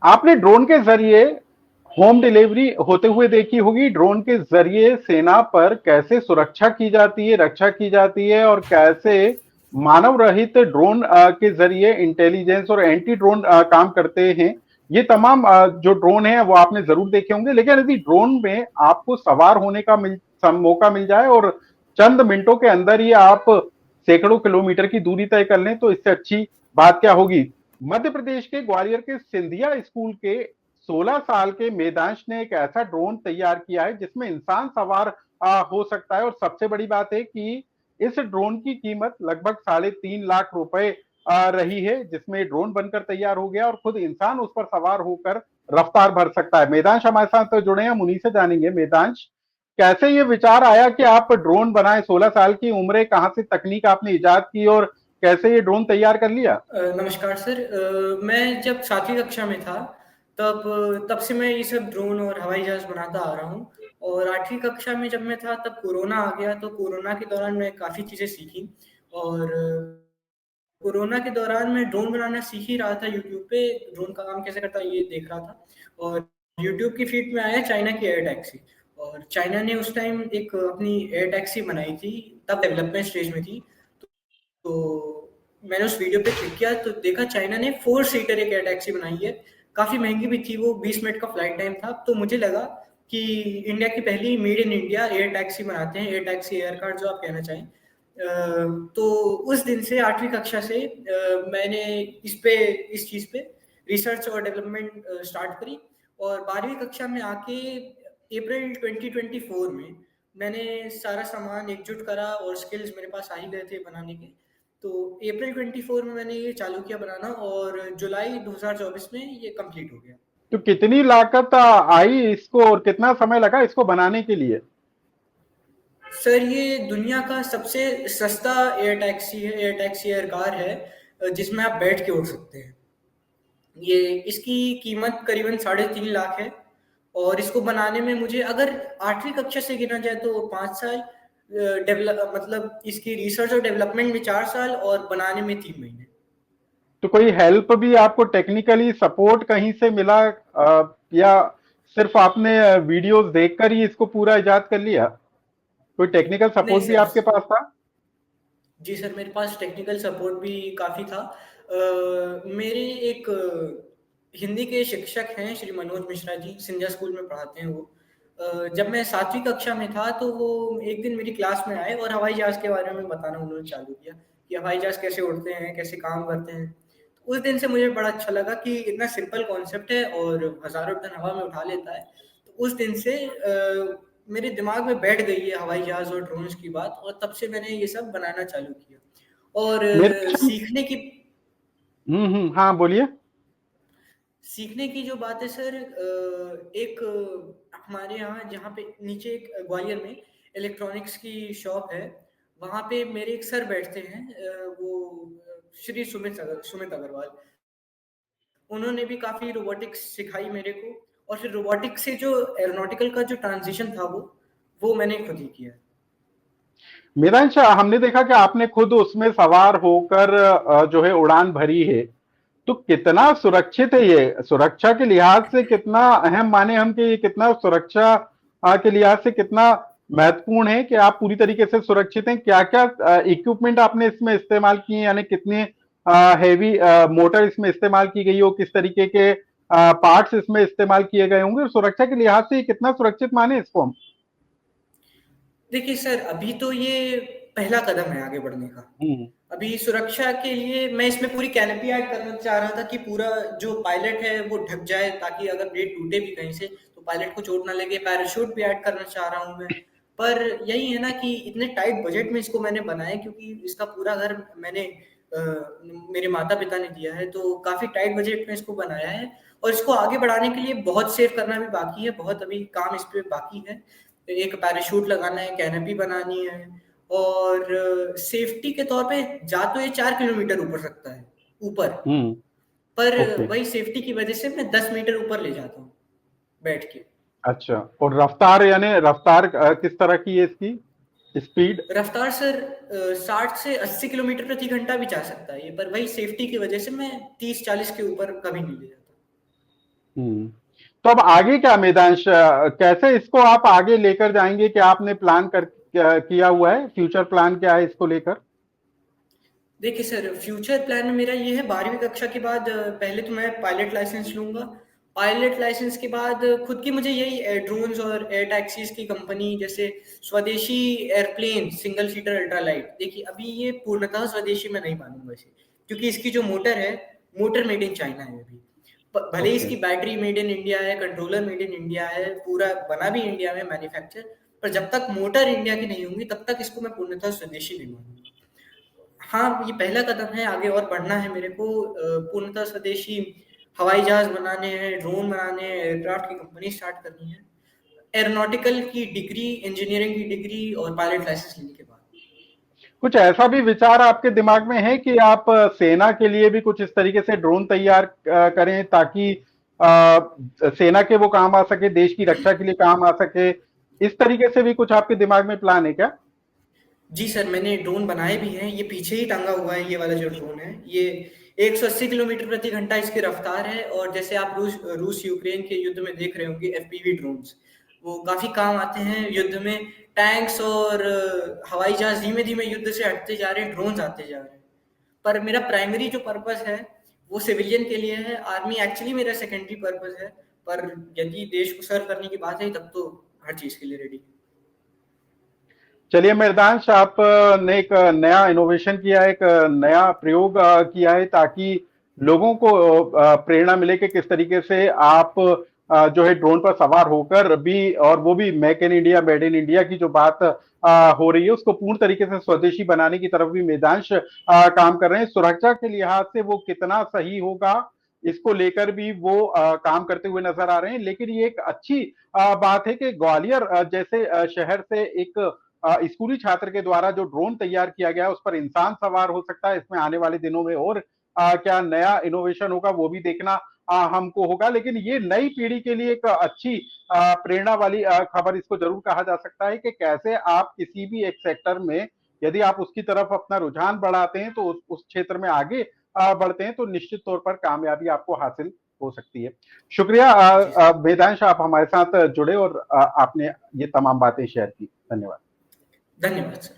आपने ड्रोन के जरिए होम डिलीवरी होते हुए देखी होगी। ड्रोन के जरिए सेना पर कैसे सुरक्षा की जाती है, रक्षा की जाती है, और कैसे मानव रहित ड्रोन के जरिए इंटेलिजेंस और एंटी ड्रोन काम करते हैं। ये तमाम जो ड्रोन है वो आपने जरूर देखे होंगे। लेकिन यदि ड्रोन में आपको सवार होने का मौका मिल जाए और चंद मिनटों के अंदर ही आप सैकड़ों किलोमीटर की दूरी तय कर लें, तो इससे अच्छी बात क्या होगी। मध्य प्रदेश के ग्वालियर के सिंधिया स्कूल के 16 साल के मेदांश ने एक ऐसा ड्रोन तैयार किया है जिसमें इंसान सवार हो सकता है। और सबसे बड़ी बात है कि इस ड्रोन की कीमत लगभग 3.5 लाख रुपए रही है, जिसमें ड्रोन बनकर तैयार हो गया और खुद इंसान उस पर सवार होकर रफ्तार भर सकता है। मेदांश हमारे साथ तो जुड़े हैं, हम उन्हीं से जानेंगे। मेदांश, कैसे ये विचार आया कि आप ड्रोन बनाए? 16 साल की उम्र है, कहां से तकनीक आपने इजाद की और कैसे ये ड्रोन तैयार कर लिया? नमस्कार सर। मैं जब 7वीं कक्षा में था तब तब से मैं ये सब ड्रोन और हवाई जहाज़ बनाता आ रहा हूँ। और 8वीं कक्षा में जब मैं था तब कोरोना आ गया, तो कोरोना के दौरान मैं काफ़ी चीज़ें सीखी। और कोरोना के दौरान मैं ड्रोन बनाना सीख ही रहा था, यूट्यूब पे ड्रोन का काम कैसे करता है ये देख रहा था। और यूट्यूब की फीड में आया चाइना की एयर टैक्सी। और चाइना ने उस टाइम एक अपनी एयर टैक्सी बनाई थी, तब डेवलपमेंट स्टेज में थी। तो मैंने उस वीडियो पे क्लिक किया तो देखा चाइना ने 4 सीटर एक एयर टैक्सी बनाई है। काफ़ी महंगी भी थी वो, 20 मिनट का फ्लाइट टाइम था। तो मुझे लगा कि इंडिया की पहली made in India air taxi बनाते हैं, एयर टैक्सी, एयर कार्ड जो आप कहना चाहें। तो उस दिन से 8वीं कक्षा से मैंने इस चीज़ पे रिसर्च और डेवलपमेंट स्टार्ट करी। और 12वीं कक्षा में आके अप्रैल 2024 में मैंने सारा सामान एकजुट करा और स्किल्स मेरे पास आ ही गए थे बनाने के। तो अप्रैल 24 में मैंने ये चालू किया बनाना और जुलाई 2024 में ये कंप्लीट हो गया। तो कितनी लागत आई इसको और कितना समय लगा इसको बनाने के लिए? सर ये दुनिया का सबसे सस्ता एयर टैक्सी है, एयर टैक्सी एयर कार है, जिसमें आप बैठ के उड़ सकते हैं। ये इसकी कीमत करीबन 3.5 लाख है। और इसको बनाने में मुझे, अगर 8वीं कक्षा से गिना जाए तो 5 साल, डेवलप मतलब इसकी रिसर्च और डेवलपमेंट में 4 साल और बनाने में 3 महीने। तो कोई हेल्प भी आपको, टेक्निकली सपोर्ट कहीं से मिला, या सिर्फ आपने वीडियोस देखकर ही इसको पूरा इजाद कर लिया? कोई टेक्निकल नहीं सपोर्ट भी सर। आपके पास था? जी सर, मेरे पास टेक्निकल सपोर्ट भी काफ़ी था। मेरे एक हिंदी के शिक्षक हैं श्री मनोज मिश्रा जी, सिंधिया स्कूल में पढ़ाते हैं वो। जब मैं 7वीं कक्षा में था तो वो एक दिन मेरी क्लास में आए और हवाई जहाज़ के बारे में बताना उन्होंने चालू किया कि हवाई जहाज़ कैसे उड़ते हैं, कैसे काम करते हैं। तो उस दिन से मुझे बड़ा अच्छा लगा कि इतना सिंपल कॉन्सेप्ट है और हज़ारों टन हवा में उठा लेता है। तो उस दिन से मेरे दिमाग में बैठ गई है हवाई जहाज़ और ड्रोन्स की बात, और तब से मैंने ये सब बनाना चालू किया। और मेरे सीखने की हाँ बोलिए। सीखने की जो बात है सर, एक हमारे यहाँ जहाँ पे नीचे एक ग्वालियर में इलेक्ट्रॉनिक्स की शॉप है, वहाँ पे मेरे एक सर बैठते हैं, श्री सुमित अग्रवाल। उन्होंने भी काफ़ी रोबोटिक्स सिखाई मेरे को। और फिर रोबोटिक्स से जो एरोनॉटिकल का जो ट्रांजिशन था वो मैंने खुद ही किया। मेरांश, हमने देखा कि आपने खुद उसमें सवार होकर जो है उड़ान भरी है। तो कितना सुरक्षित है ये? सुरक्षा के लिहाज से कितना अहम माने हम कि ये कितना सुरक्षा के लिहाज से कितना महत्वपूर्ण है कि आप पूरी तरीके से सुरक्षित हैं? क्या क्या इक्विपमेंट आपने इसमें इस्तेमाल किए, यानी कितने हैवी मोटर इसमें इस्तेमाल की गई हो, किस तरीके के पार्ट्स इसमें इस्तेमाल किए गए होंगे? सुरक्षा के लिहाज से ये कितना सुरक्षित माने इसको हम? देखिए सर, अभी तो ये पहला कदम है आगे बढ़ने का। हम्म। अभी सुरक्षा के लिए मैं इसमें पूरी कैनोपी ऐड करना चाह रहा था कि पूरा जो पायलट है वो ढक जाए, ताकि अगर ब्लेड टूटे भी कहीं से तो पायलट को चोट ना लगे। पैराशूट भी ऐड करना चाह रहा हूँ मैं। पर यही है ना कि इतने टाइट बजट में इसको मैंने बनाया, क्योंकि इसका पूरा घर मैंने मेरे माता-पिता ने दिया है, तो काफ़ी टाइट बजट में इसको बनाया है। और इसको आगे बढ़ाने के लिए बहुत सेव करना भी बाकी है, बहुत अभी काम इस पे बाकी है। एक पैराशूट लगाना है, कैनोपी बनानी है। और सेफ्टी के तौर पे जा तो ये 4 किलोमीटर ऊपर सकता है, ऊपर। हम्म। पर ओके। वही सेफ्टी की वजह से मैं 10 मीटर ऊपर ले जाता हूँ, बैठ के। अच्छा, और रफ्तार, यानी रफ्तार किस तरह की है इसकी स्पीड? रफ्तार सर 60 से 80 किलोमीटर प्रति घंटा भी जा सकता है ये, पर वही सेफ्टी की वजह से मैं 30-40 के ऊपर कभी नहीं ले जाता। हम्म। तो अब आगे क्या मैदांश, कैसे इसको आप आगे लेकर जाएंगे? क्या आपने प्लान किया हुआ है? फ्यूचर प्लान क्या है इसको लेकर? देखिए सर, फ्यूचर प्लान में मेरा ये है 12वीं कक्षा के बाद पहले तो मैं पायलट लाइसेंस लूँगा। पायलट लाइसेंस के बाद खुद की मुझे यही ड्रोन्स और एयर टैक्सीज़ की कंपनी, जैसे स्वदेशी एयरप्लेन सिंगल सीटर अल्ट्रालाइट, देखिए अभी ये पूर्णतः स्वदेशी मैं नहीं मानूँगा इसे, क्योंकि इसकी जो मोटर है, मोटर मेड इन चाइना है अभी। भले ही ओके। इसकी बैटरी मेड इन इंडिया है, कंट्रोलर मेड इन इंडिया है, पूरा बना भी इंडिया में मैन्युफैक्चर, पर जब तक मोटर इंडिया की नहीं होंगी तब तक इसको मैं पूर्णतः स्वदेशी नहीं मानूँगा। हाँ, ये पहला कदम है, आगे और बढ़ना है मेरे को। पूर्णतः स्वदेशी हवाई जहाज बनाने हैं, ड्रोन बनाने हैं, एयरक्राफ्ट की कंपनी स्टार्ट करनी है। एरोनॉटिकल की डिग्री, इंजीनियरिंग की डिग्री और पायलट लाइसेंस लेने के बाद। कुछ ऐसा भी विचार आपके दिमाग में है कि आप सेना के लिए भी कुछ इस तरीके से ड्रोन तैयार करें, ताकि सेना के वो काम आ सके, देश की रक्षा के लिए काम आ सके? इस तरीके से भी कुछ आपके दिमाग में प्लान है क्या? जी सर, मैंने ड्रोन बनाए भी हैं, ये पीछे ही टंगा हुआ है, ये वाला जो ड्रोन है, ये 180 किलोमीटर प्रति घंटा इसकी रफ्तार है। और जैसे आप रूस यूक्रेन के युद्ध में देख रहे होंगे एफपीवी ड्रोन्स, वो काफी काम आते हैं युद्ध में। टैंक्स और हवाई जहाज धीमे धीमे युद्ध से हटते जा रहे हैं, ड्रोन्स आते जा रहे हैं। पर मेरा प्राइमरी जो पर्पस है वो सिविलियन के लिए है, आर्मी एक्चुअली मेरा सेकेंडरी पर्पस है। पर यदि देश को सर्व करने की बात है तब तो हर चीज के लिए रेडी। चलिए मृदांश, आप ने एक नया इनोवेशन किया है, एक नया प्रयोग किया है, ताकि लोगों को प्रेरणा मिले कि किस तरीके से आप जो है ड्रोन पर सवार होकर भी, और वो भी make in India, made in India की जो बात हो रही है, उसको पूर्ण तरीके से स्वदेशी बनाने की तरफ भी मैदांश काम कर रहे हैं। सुरक्षा के लिहाज से वो कितना सही होगा, इसको लेकर भी वो काम करते हुए नजर आ रहे हैं। लेकिन ये एक अच्छी बात है कि ग्वालियर जैसे शहर से एक स्कूली छात्र के द्वारा जो ड्रोन तैयार किया गया है, उस पर इंसान सवार हो सकता है। इसमें आने वाले दिनों में और क्या नया इनोवेशन होगा वो भी देखना हमको होगा। लेकिन ये नई पीढ़ी के लिए एक अच्छी प्रेरणा वाली खबर इसको जरूर कहा जा सकता है कि कैसे आप किसी भी एक सेक्टर में, यदि आप उसकी तरफ अपना रुझान बढ़ाते हैं, तो उस क्षेत्र में आगे बढ़ते हैं, तो निश्चित तौर पर कामयाबी आपको हासिल हो सकती है। शुक्रिया जी सर, वेदांश, आप हमारे साथ जुड़े और आपने ये तमाम बातें शेयर की। धन्यवाद। धन्यवाद सर।